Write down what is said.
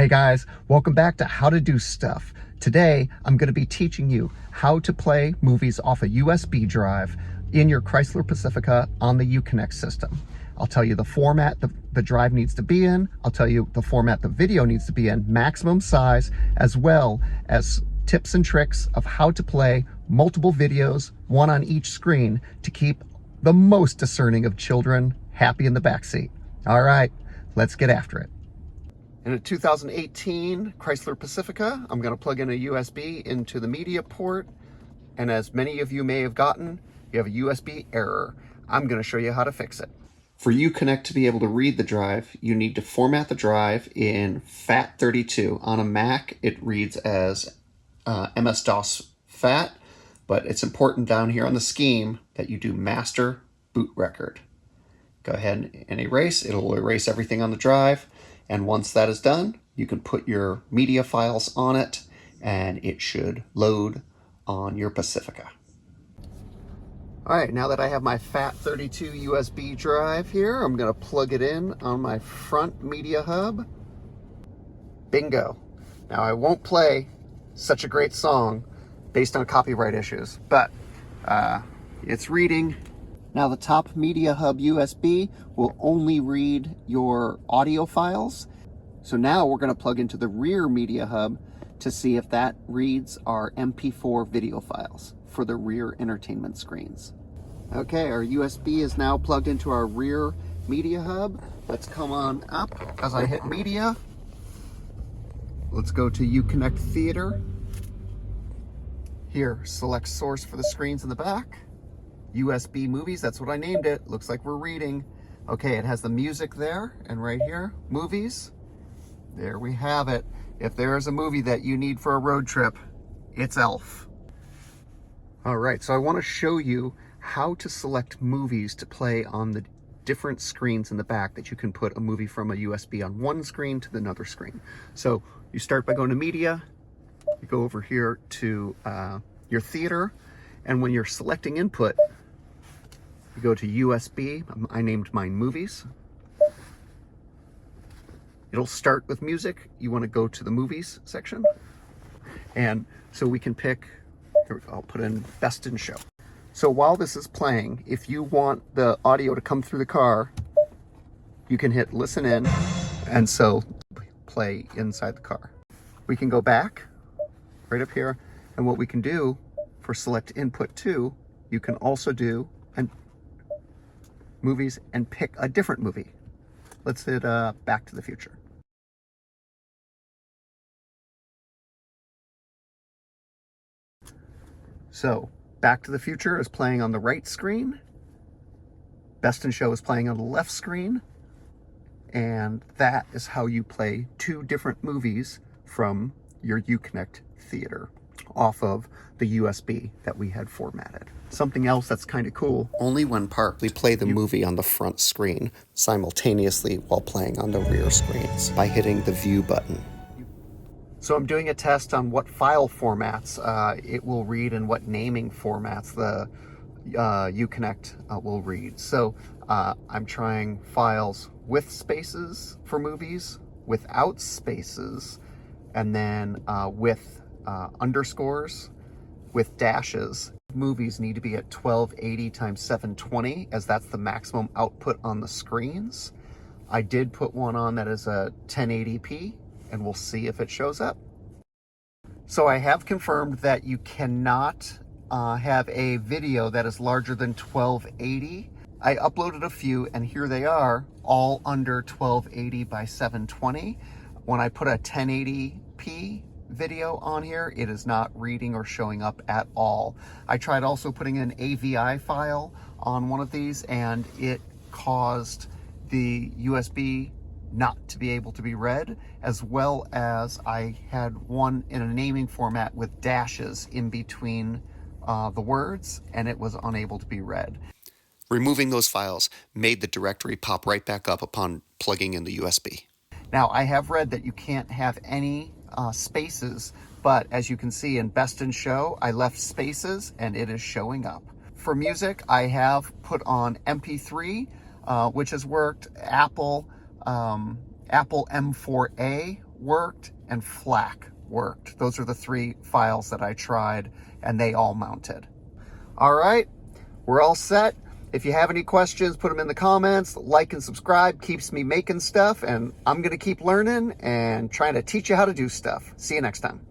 Hey guys, welcome back to How to Do Stuff. Today, I'm going to be teaching you how to play movies off a USB drive in your Chrysler Pacifica on the Uconnect system. I'll tell you the format the drive needs to be in. I'll tell you the format the video needs to be in, maximum size, as well as tips and tricks of how to play multiple videos, one on each screen, to keep the most discerning of children happy in the backseat. All right, let's get after it. In a 2018 Chrysler Pacifica, I'm going to plug in a USB into the media port, and as many of you may have gotten, you have a USB error. I'm going to show you how to fix it. For Uconnect to be able to read the drive, you need to format the drive in FAT32. On a Mac, it reads as MS-DOS FAT, but it's important down here on the scheme that you do master boot record. Go ahead and erase. It'll erase everything on the drive. And once that is done, you can put your media files on it and it should load on your Pacifica. All right, now that I have my FAT32 USB drive here, I'm gonna plug it in on my front media hub. Bingo. Now I won't play Such a Great Song based on copyright issues, but it's reading. Now the top media hub USB will only read your audio files. So now we're going to plug into the rear media hub to see if that reads our MP4 video files for the rear entertainment screens. Okay, our USB is now plugged into our rear media hub. Let's come on up as I hit media. Let's go to Uconnect Theater. Here, select source for the screens in the back. USB movies, that's what I named it. Looks like we're reading. Okay, it has the music there, and right here, movies. There we have it. If there is a movie that you need for a road trip, it's Elf. All right, so I want to show you how to select movies to play on the different screens in the back that you can put a movie from a USB on one screen to another screen. So you start by going to media, you go over here to your theater, and when you're selecting input, you go to USB. I named mine movies. It'll start with music. You want to go to the movies section. And so we can pick, here, I'll put in best in show. So while this is playing, if you want the audio to come through the car, you can hit listen in, and so play inside the car. We can go back right up here, and what we can do for select input 2, you can also do movies and pick a different movie. Let's hit Back to the Future. So Back to the Future is playing on the right screen. Best in Show is playing on the left screen. And that is how you play two different movies from your Uconnect theater off of the USB that we had formatted. Something else that's kind of cool. Only when parked, we play the movie on the front screen simultaneously while playing on the rear screens by hitting the view button. So I'm doing a test on what file formats it will read and what naming formats the Uconnect will read. So I'm trying files with spaces for movies, without spaces, and then with underscores, with dashes. Movies need to be at 1280 times 720, as that's the maximum output on the screens. I did put one on that is a 1080p, and we'll see if it shows up. So I have confirmed that you cannot have a video that is larger than 1280. I uploaded a few, and here they are, all under 1280 by 720. When I put a 1080p video on here, it is not reading or showing up at all. I tried also putting an AVI file on one of these, and it caused the USB not to be able to be read, as well as I had one in a naming format with dashes in between the words, and it was unable to be read. Removing those files made the directory pop right back up upon plugging in the USB. Now, I have read that you can't have any spaces, but as you can see in Best in Show, I left spaces and it is showing up. For music, I have put on MP3, which has worked. Apple M4A worked and FLAC worked. Those are the 3 files that I tried, and they all mounted. All right, we're all set. If you have any questions, put them in the comments. Like and subscribe keeps me making stuff, and I'm going to keep learning and trying to teach you how to do stuff. See you next time.